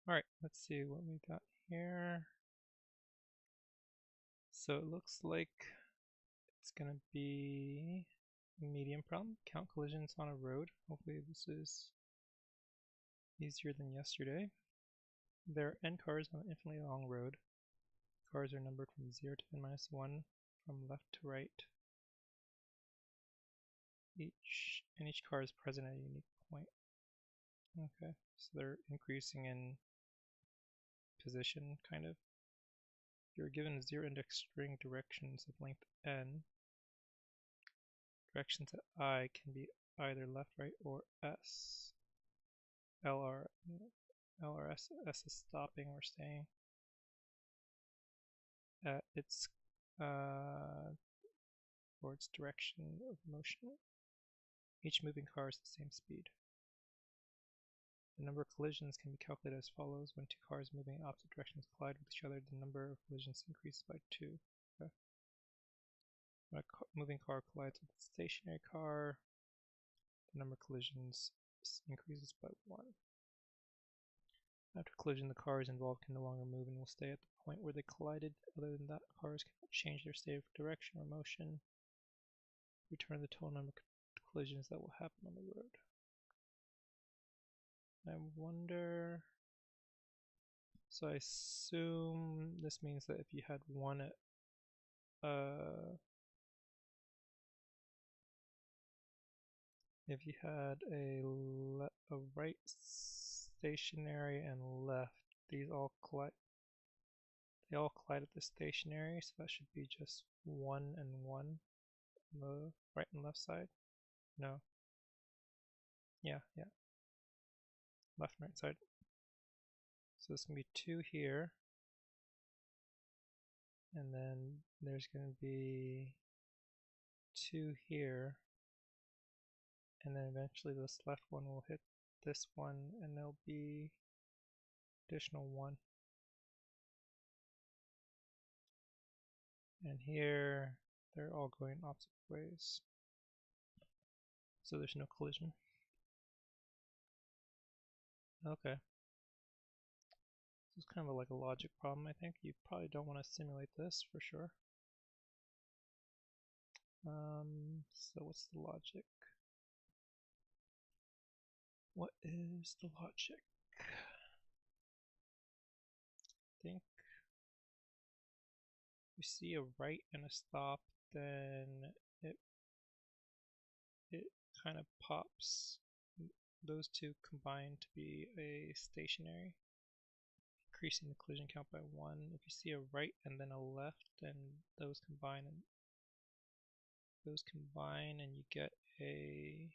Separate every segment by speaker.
Speaker 1: Alright, let's see what we got here. So it looks like it's gonna be a medium problem. Count collisions on a road. Hopefully this is easier than yesterday. There are n cars on an infinitely long road. Cars are numbered from 0 to n minus 1 from left to right. Each car is present at a unique point. Okay, so they're increasing in position, kind of. You're given 0 index string directions of length n. Directions at I can be either left, right, or S. LRS, S is stopping or staying at its or its direction of motion. Each moving car is the same speed. The number of collisions can be calculated as follows. When two cars moving in opposite directions collide with each other, the number of collisions increases by 2. Okay. When a moving car collides with a stationary car, the number of collisions increases by 1. After collision, the cars involved can no longer move and will stay at the point where they collided. Other than that, cars cannot change their state of direction or motion. Return the total number of collisions that will happen on the road. I wonder... So I assume this means that if you had one at if you had a right stationary and left, these all collide. They all collide at the stationary, so that should be just 1 and 1 on the right and left side. No. Yeah. Left and right side. So this can be 2 here. And then there's going to be 2 here. And then eventually this left one will hit this one, and there'll be additional 1. And here, they're all going opposite ways. So there's no collision. Okay. This is kind of like a logic problem, I think. You probably don't want to simulate this for sure. So what's the logic? What is the logic? I think if you see a right and a stop, then it kind of pops. Those two combine to be a stationary, increasing the collision count by 1. If you see a right and then a left, then those combine and you get a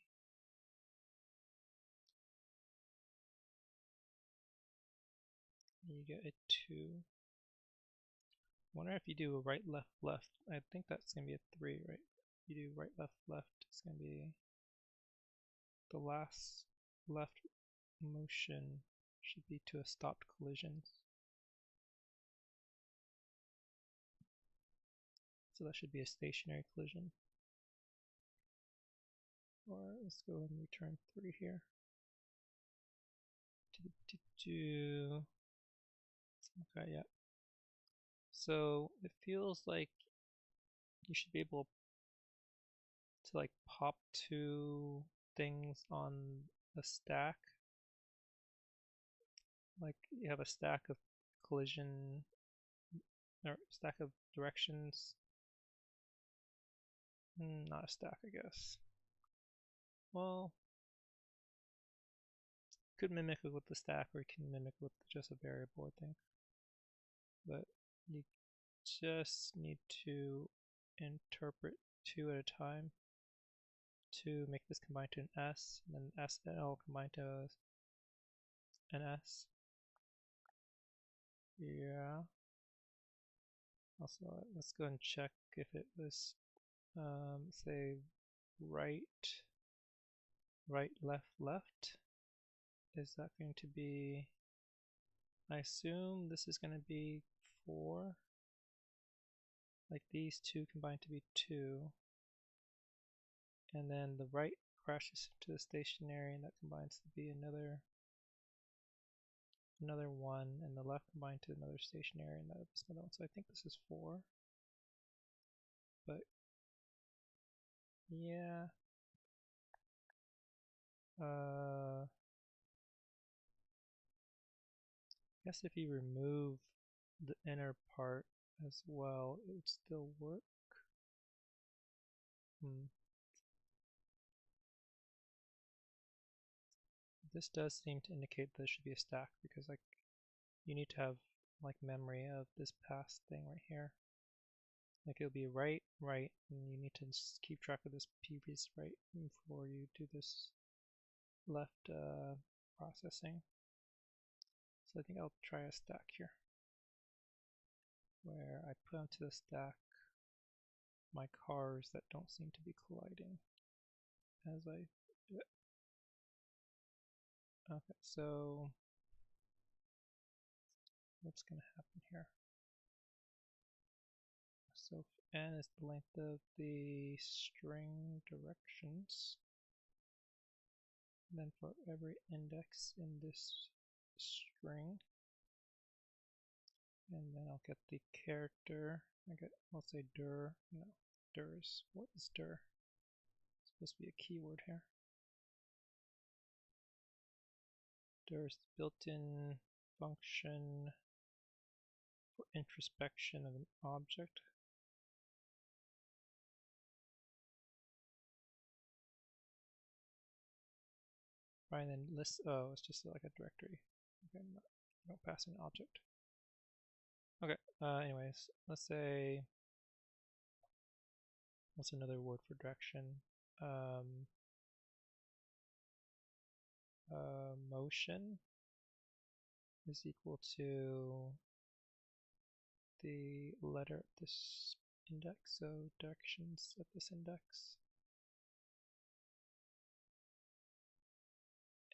Speaker 1: you get a 2. I wonder if you do a right, left, left. I think that's going to be a 3, right? If you do right, left, left, it's going to be the last left motion should be to a stopped collisions. So that should be a stationary collision. Or let's go and return 3 here. Okay, yeah. So it feels like you should be able to like pop 2 things on a stack. Like you have a stack of collision or stack of directions. Not a stack, I guess. Well, you could mimic it with the stack, or you can mimic with just a variable, I think. But you just need to interpret 2 at a time to make this combine to an S, and then S and L combine to an S. Yeah. Also, let's go and check if it was, say, right, left, left. Is that going to be, I assume this is going to be 4. Like these 2 combine to be 2. And then the right crashes into the stationary, and that combines to be another another 1, and the left combined to another stationary, and that is another one. So I think this is 4. But yeah. I guess if you remove the inner part as well, it would still work. This does seem to indicate there should be a stack because like you need to have like memory of this past thing right here. Like it'll be right, right, and you need to just keep track of this previous right before you do this left processing. So I think I'll try a stack here, where I put onto the stack my cars that don't seem to be colliding as I do it. Okay, so what's going to happen here? So n is the length of the string directions. And then for every index in this string, and then I'll get the character. I'll say dir. No, dir is, what is dir? It's supposed to be a keyword here. Dir is the built-in function for introspection of an object. Right, and then list, oh, it's just like a directory. Okay, don't pass an object. Okay, anyways, let's say, what's another word for direction? Motion is equal to the letter at this index, so directions at this index.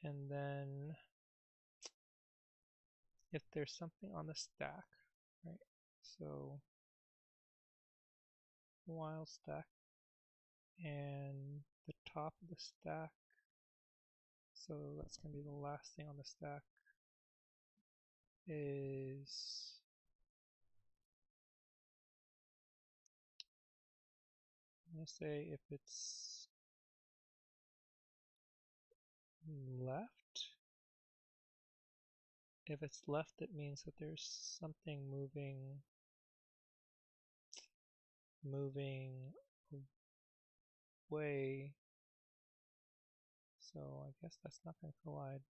Speaker 1: And then if there's something on the stack, right? So while stack, and the top of the stack, so that's going to be the last thing on the stack, is I'm going to say if it's left, if it's left, it means that there's something moving away. So I guess that's not going to collide.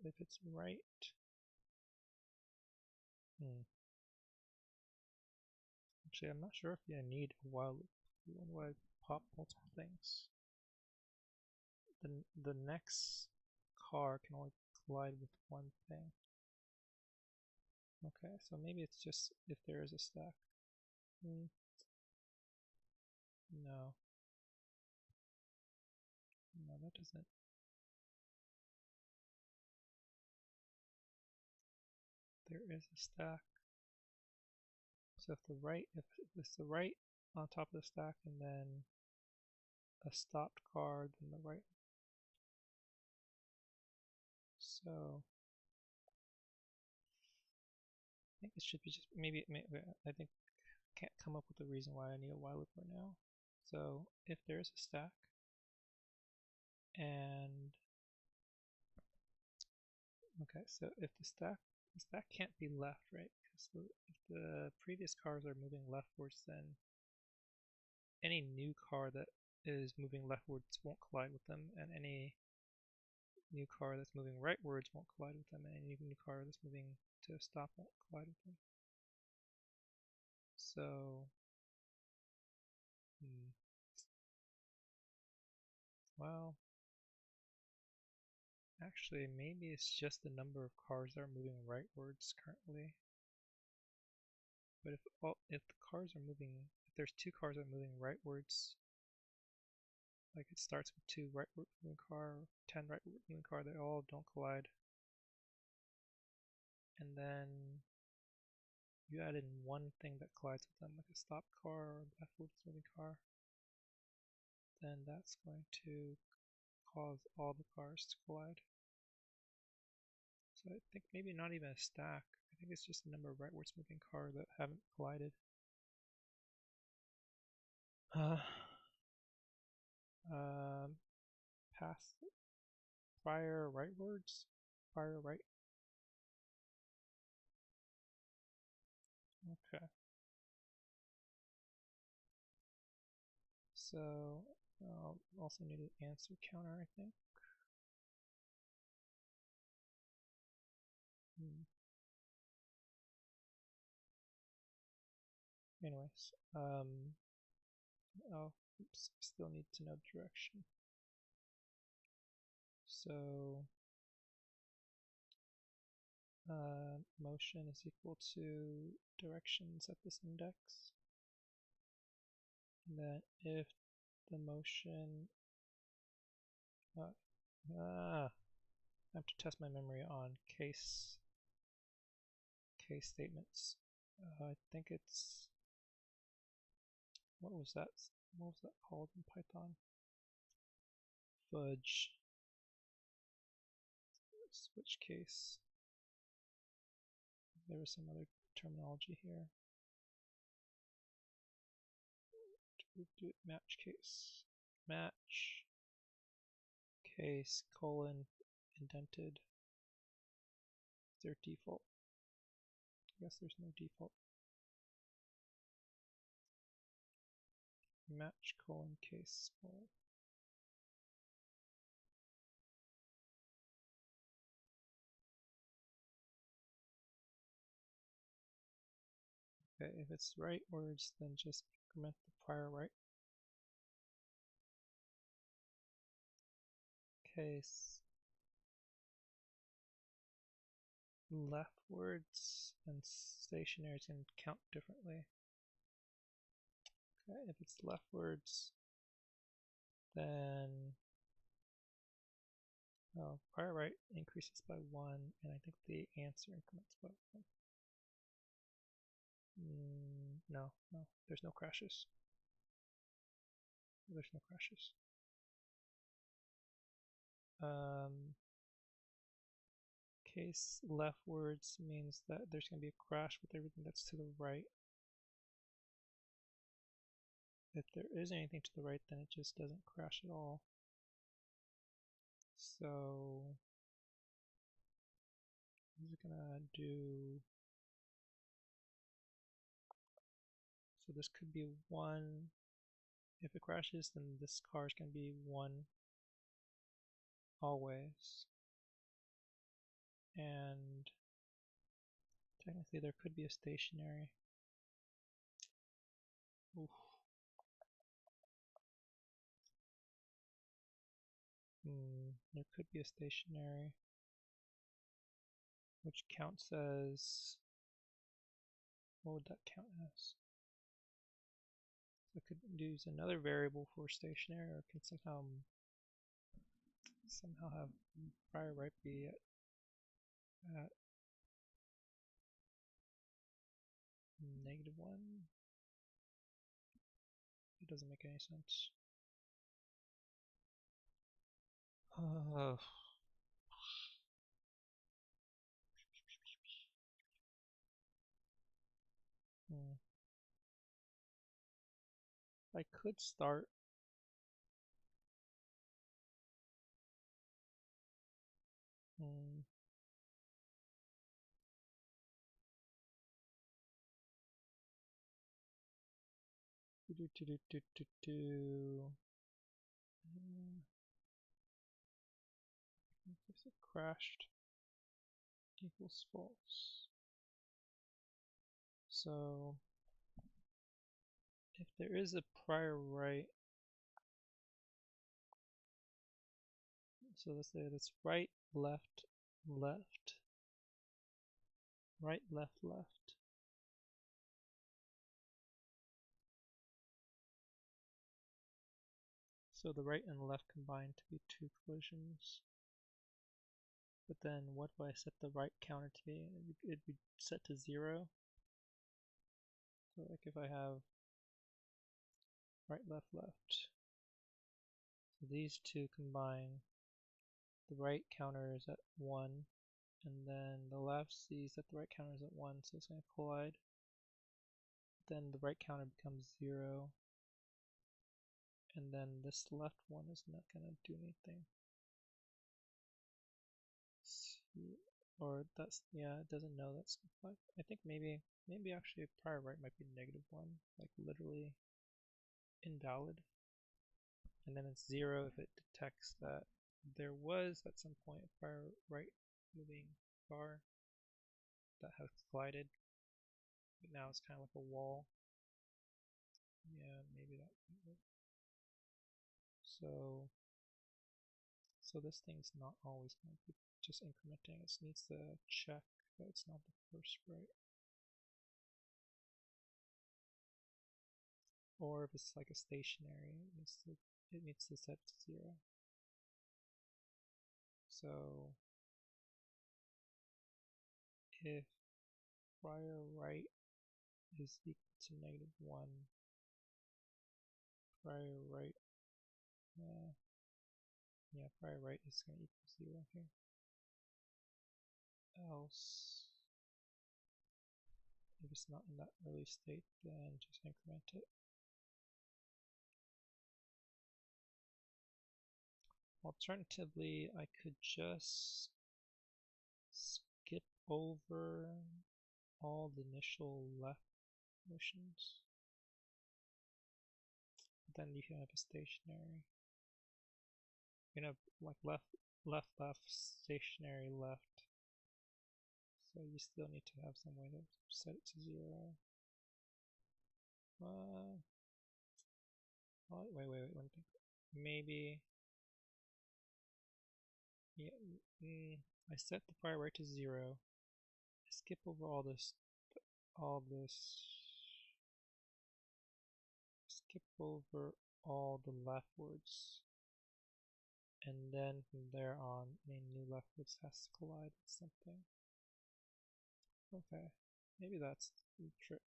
Speaker 1: If it's right, actually I'm not sure if I need a while loop. When do I pop multiple things? The next car can only collide with one thing. Okay, so maybe it's just if there is a stack. No. No, that doesn't. There is a stack. So if it's the right on top of the stack and then a stopped car, then the right. So I think it should be just maybe I think I can't come up with a reason why I need a while loop right now. So if there is a stack and okay, so if the stack can't be left, right? Because if the previous cars are moving leftwards, then any new car that is moving leftwards won't collide with them, and any new car that's moving rightwards won't collide with them, and any new car that's moving to a stop won't collide with them. So, well, actually, maybe it's just the number of cars that are moving rightwards currently. But if the cars are moving, if there's 2 cars that are moving rightwards, like it starts with 2 rightward moving car, 10 rightward moving car, they all don't collide. And then you add in one thing that collides with them, like a stop car or a leftward moving car, then that's going to cause all the cars to collide. So I think maybe not even a stack. I think it's just the number of rightwards moving cars that haven't collided. Pass prior rightwards? Prior right? Okay. So I'll also need an answer counter, I think. Anyways, oh, oops, I still need to know the direction. So motion is equal to directions at this index. And then if the motion, I have to test my memory on case statements. I think it's, what was that called in Python? Fudge. Switch case. There was some other terminology here. Do it match case. Match case colon indented. Is there default? I guess there's no default. Match colon case small. Okay, if it's right words, then just increment the prior right. Case leftwards and stationary can count differently. Okay, if it's leftwards, then prior right increases by 1, and I think the answer increments by 1. No, there's no crashes. There's no crashes. Case leftwards means that there's going to be a crash with everything that's to the right. If there is anything to the right, then it just doesn't crash at all. So this is gonna do, so this could be 1. If it crashes, then this car is gonna be 1 always. And technically there could be a stationary. Oof. There could be a stationary, which counts as, what would that count as? So I could use another variable for stationary, or can somehow have prior right be at -1. It doesn't make any sense. I could start if it crashed equals false. So if there is a prior right, so let's say that's right, left, left, right, left, left. So the right and the left combine to be 2 collisions. But then what do I set the right counter to be? It'd be set to 0. So like if I have right, left, left, so these two combine, the right counter is at 1 and then the left sees that the right counter is at 1, so it's going to collide. Then the right counter becomes 0, and then this left one is not going to do anything. Or that's, yeah, it doesn't know that's complied. I think maybe actually prior right might be -1, like literally invalid. And then it's 0 if it detects that there was at some point a prior right moving car that has collided, but now it's kind of like a wall. Yeah, maybe that might work. So this thing's not always going to be just incrementing. It needs to check that it's not the first right. Or if it's like a stationary, it needs to set to 0. So if prior right is equal to -1, prior right, yeah, prior right is going to equal 0 here. Else, if it's not in that early state, then just increment it. Alternatively, I could just skip over all the initial left motions. Then you can have a stationary. You can have like left, stationary, left. So you still need to have some way to set it to 0. Wait, one thing. Maybe, yeah, I set the prior right to 0. I skip over all this, skip over all the leftwards, and then from there on, any new leftwards has to collide with something. Okay, maybe that's the trick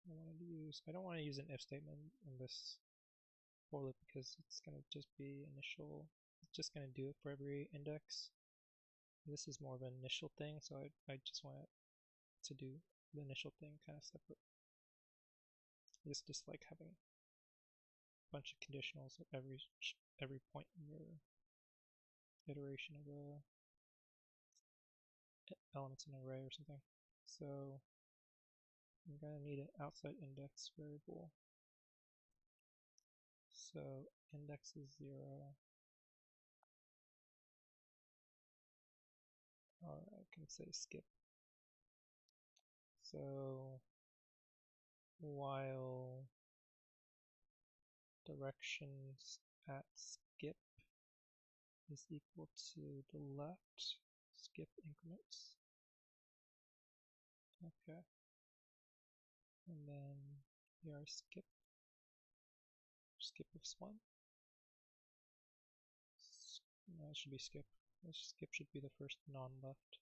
Speaker 1: I wanted to use. I don't want to use an if statement in this for loop because it's going to just be initial. It's just going to do it for every index. This is more of an initial thing, so I just want to do the initial thing kind of separate. It's just like having a bunch of conditionals at every point in your iteration of elements in an array or something. So I'm going to need an outside index variable. So index is 0. Or I can say skip. So while directions at skip is equal to the left, skip increments. Okay. And then here are skip of 1. No, it should be skip. Skip should be the first non-left.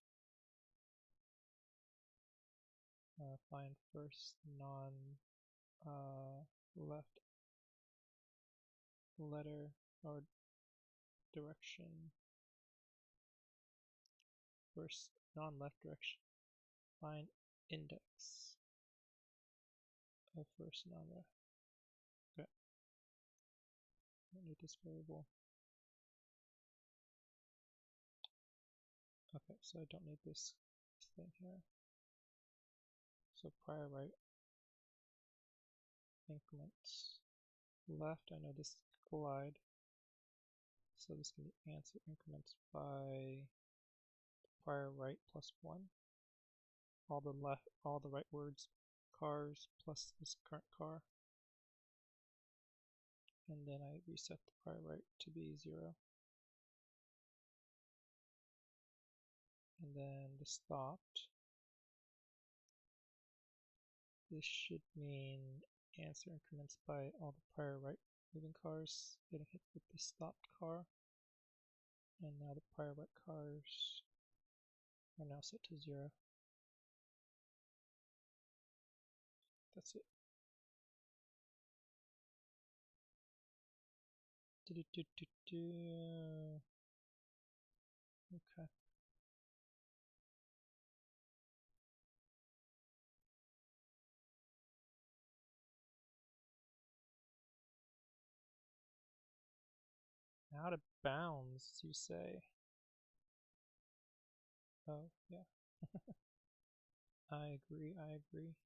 Speaker 1: Find first non-left letter or direction. First non-left direction. Find index of first non-left. Okay. I don't need this variable. Okay, so I don't need this thing here. So prior right increments left. I know this collide, so this can be answer increments by prior right plus 1. All the right words, cars plus this current car, and then I reset the prior right to be 0. And then the stopped. This should mean answer increments by all the prior right moving cars getting hit with the stopped car. And now the prior right cars are now set to 0. That's it. Okay. Out of bounds, you say? Oh, yeah. I agree, I agree.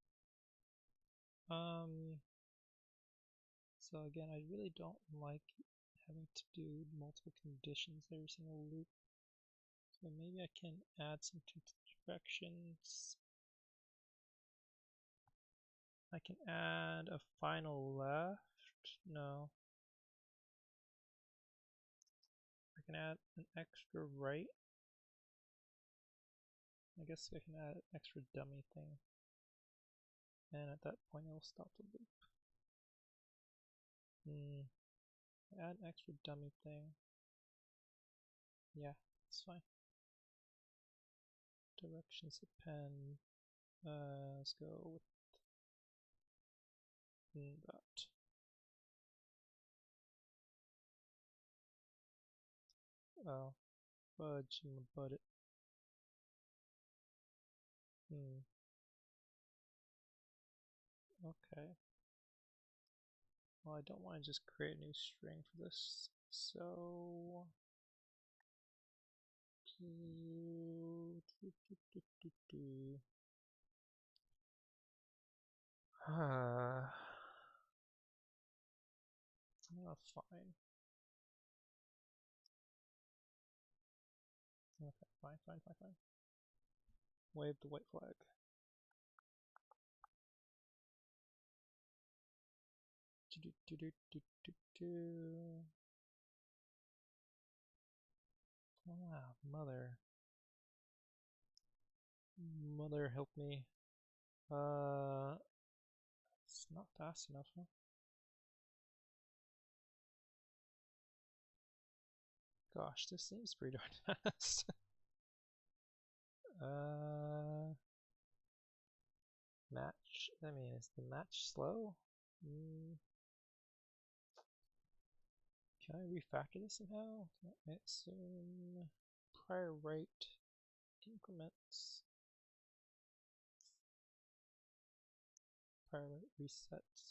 Speaker 1: So again, I really don't like having to do multiple conditions every single loop. So maybe I can add some directions. I can add a final left. No. I can add an extra right. I guess I can add an extra dummy thing. And at that point it will stop the loop. Add an extra dummy thing. Yeah, it's fine. Directions append. Let's go with that. Oh, fudge, I'm gonna butt it. Okay. Well, I don't want to just create a new string for this, so oh, fine. Okay, fine. Wave the white flag. Ah, mother. Mother, help me. It's not fast enough, huh? Gosh, this seems pretty darn fast. Match. I mean, is the match slow? Can I refactor this somehow? Can I assume prior rate increments? Prior rate resets.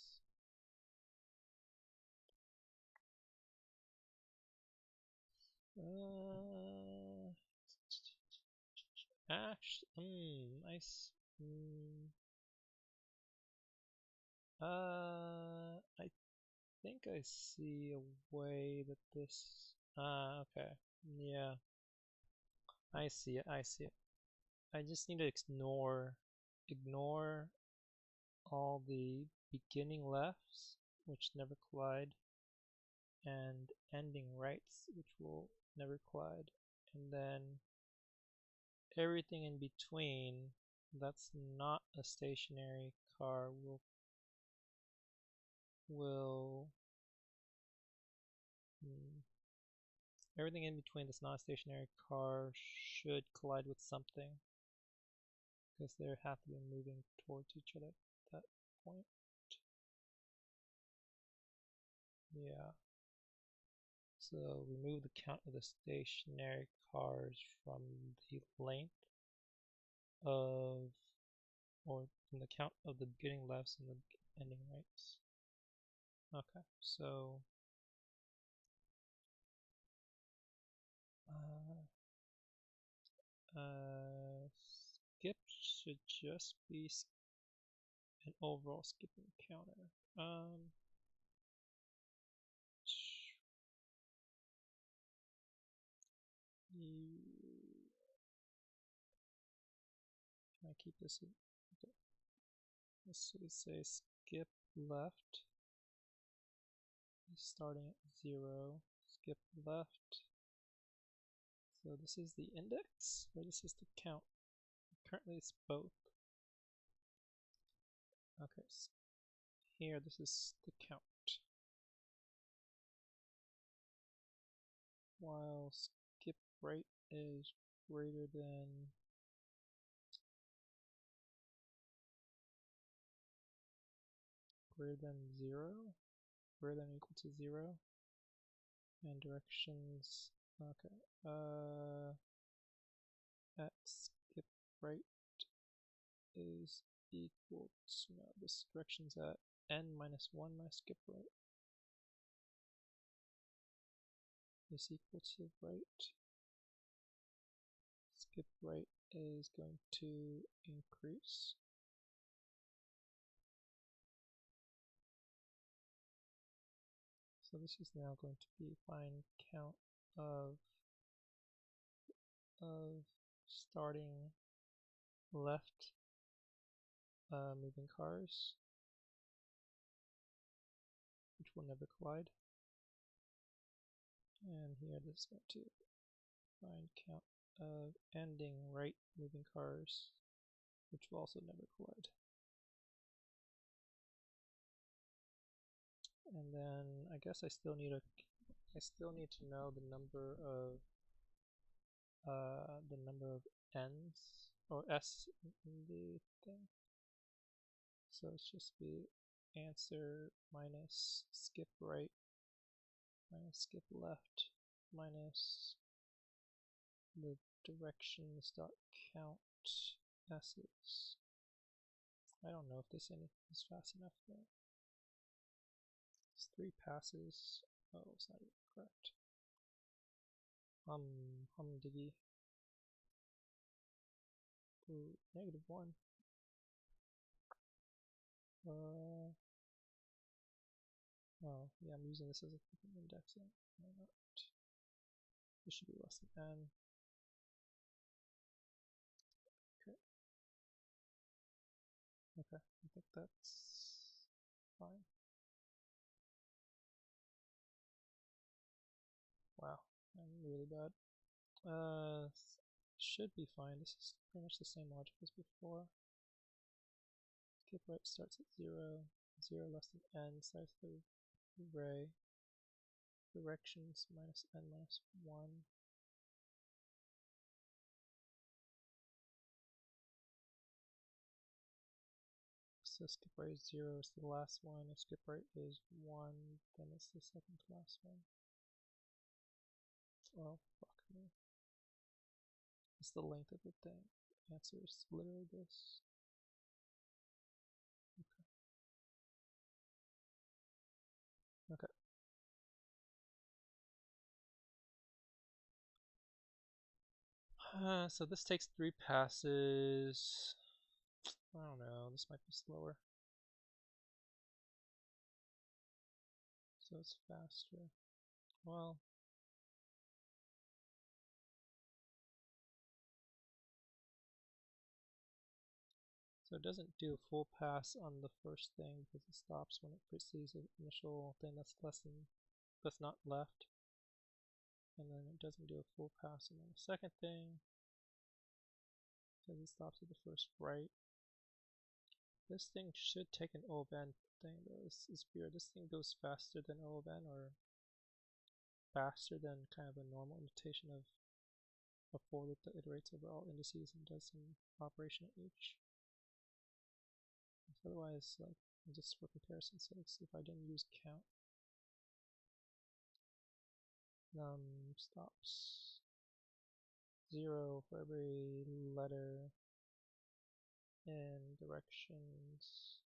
Speaker 1: Actually, nice. I think I see a way that this. Okay. Yeah. I see it. I just need to ignore all the beginning lefts, which never collide, and ending rights, which will never collide, and then everything in between that's not a stationary car will everything in between that's not a stationary car should collide with something, because they have to be moving towards each other at that point. Yeah. So remove the count of the stationary cars from the length of, or from the count of the beginning lefts and the ending rights. Okay, so skip should just be an overall skipping counter. Can I keep this in? Okay. So we say skip left starting at 0, skip left. So this is the index, or this is the count? Currently it's both. Okay, so here this is the count. While skip right is greater than greater than 0, greater than or equal to 0, and directions. Okay, at skip right is equal to, no, this direction's at n minus 1 minus skip right. is equal to right. Skip right is going to increase. So this is now going to be find count of starting left moving cars, which will never collide. And here this is going to find count of ending right moving cars, which will also never collide. And then I guess I still need to know the number of n's or s in the thing. So it's just be answer minus skip right minus skip left minus the directions dot count s's. I don't know if this is fast enough though. It's 3 passes. Oh, it's not even correct. Humdigy. Ooh, -1. Oh, yeah, I'm using this as a freaking index. Why not? This should be less than n. Okay. Okay, I think that's fine. Wow, I'm really bad. Should be fine. This is pretty much the same logic as before. Skip right starts at 0. 0 less than n starts the array. Directions minus n minus 1. So skip right is 0 is the last one. If skip right is 1, then it's the second to last one. Oh, fuck me. It's the length of the thing. Answer is literally this. Okay. So this takes 3 passes. I don't know, this might be slower. So it's faster. Well, so it doesn't do a full pass on the first thing because it stops when it precedes the initial thing that's not left. And then it doesn't do a full pass on the second thing because it stops at the first right. This thing should take an O of n thing though. This is weird. This thing goes faster than O of n or faster than kind of a normal notation of a for loop that iterates over all indices and does some operation at each. Otherwise, like, just for comparison's sake, if I didn't use count, stops 0 for every letter in directions.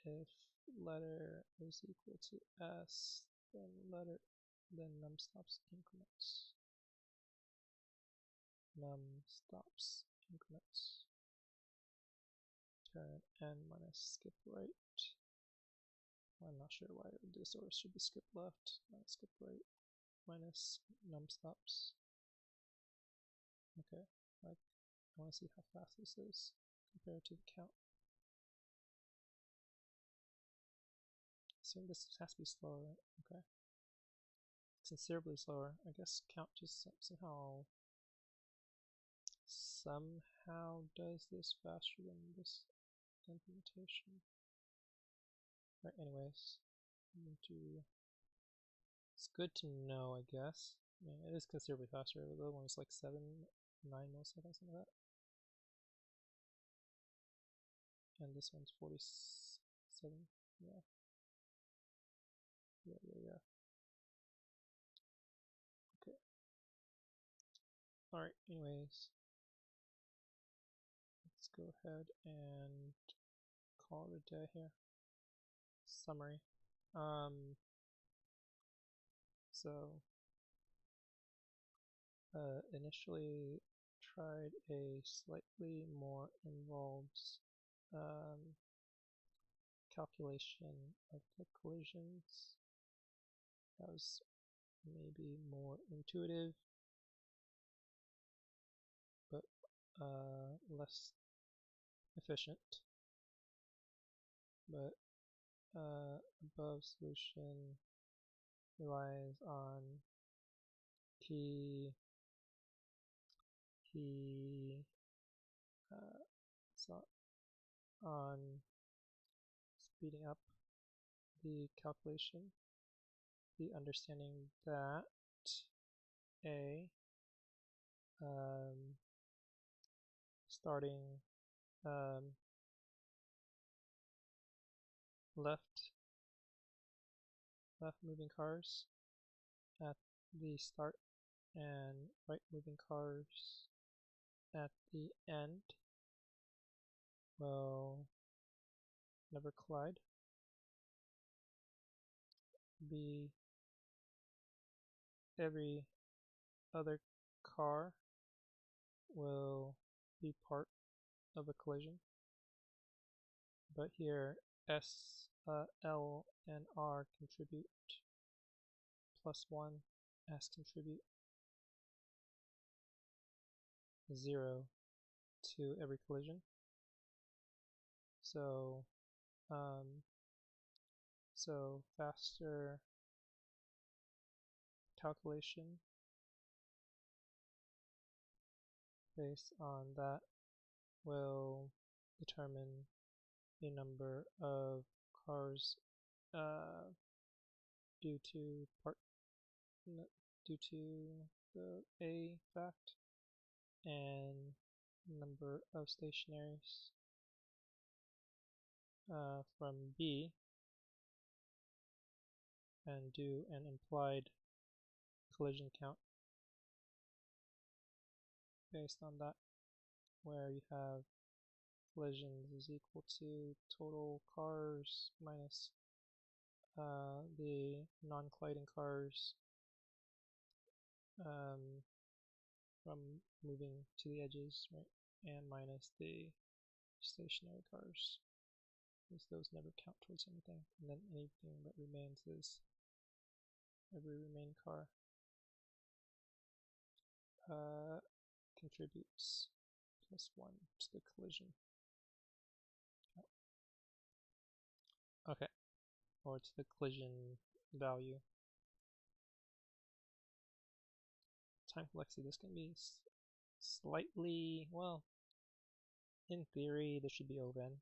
Speaker 1: If letter is equal to s, then num stops increments. Num stops increments. Turn n minus skip right. I'm not sure why this order should be skip left, minus skip right, minus num stops. Okay, like I want to see how fast this is compared to the count. Assume this has to be slower, right? Okay. Considerably slower. I guess count just somehow does this faster than this implementation. Right, anyways, it's good to know, I guess. I mean, it is considerably faster. The other one was like 9 milliseconds, something like that. And this one's 47, yeah. Yeah. Okay. Alright, anyways. Let's go ahead and call it a day here. Summary. So initially tried a slightly more involved um, calculation of the collisions. That was maybe more intuitive, but less efficient. But above solution relies on key so on speeding up the calculation, the understanding that a starting left moving cars at the start and right moving cars at the end will never collide. B, every other car will be part of a collision, but here S, L, and R contribute +1, S contribute 0 to every collision. So faster calculation based on that will determine the number of cars due to the A fact and number of stationaries from B, and do an implied collision count based on that, where you have collisions is equal to total cars minus the non-colliding cars from moving to the edges, right, and minus the stationary cars, because those never count towards anything, and then anything that remains is every remaining car contributes +1 to the collision. Okay, or to the collision value. Time complexity, this can be slightly, well, in theory this should be O(n)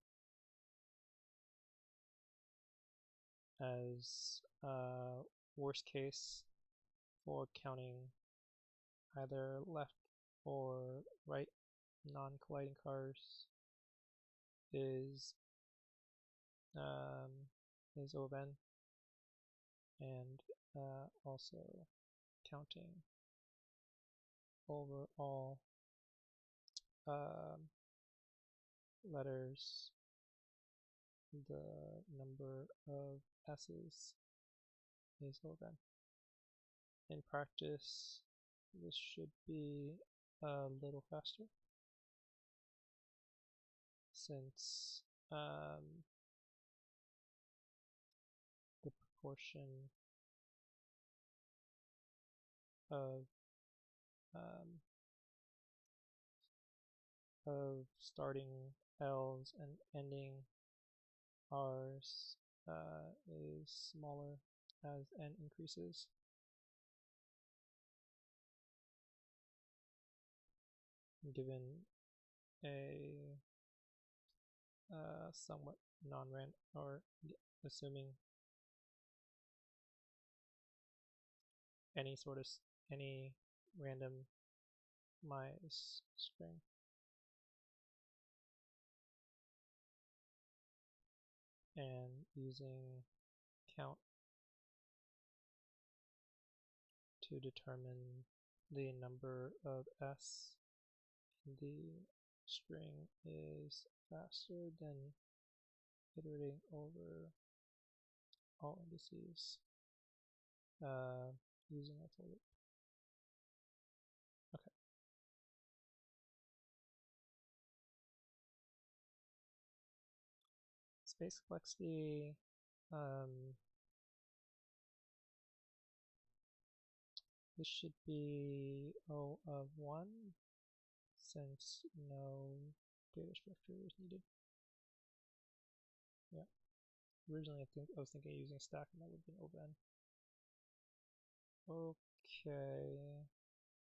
Speaker 1: as worst case for counting either left or right non-colliding cars is O(n), and also counting overall letters, the number of S's is O(n). In practice, this should be a little faster, since the proportion of starting L's and ending R's is smaller as n increases. Given a somewhat non-random, or assuming any randomized string. And using count to determine the number of S in the string is faster than iterating over all indices using a for loop. space complexity, this should be O of 1, since no data structure is needed. Yeah. Originally I was thinking using stack and that would have been O of n. Okay.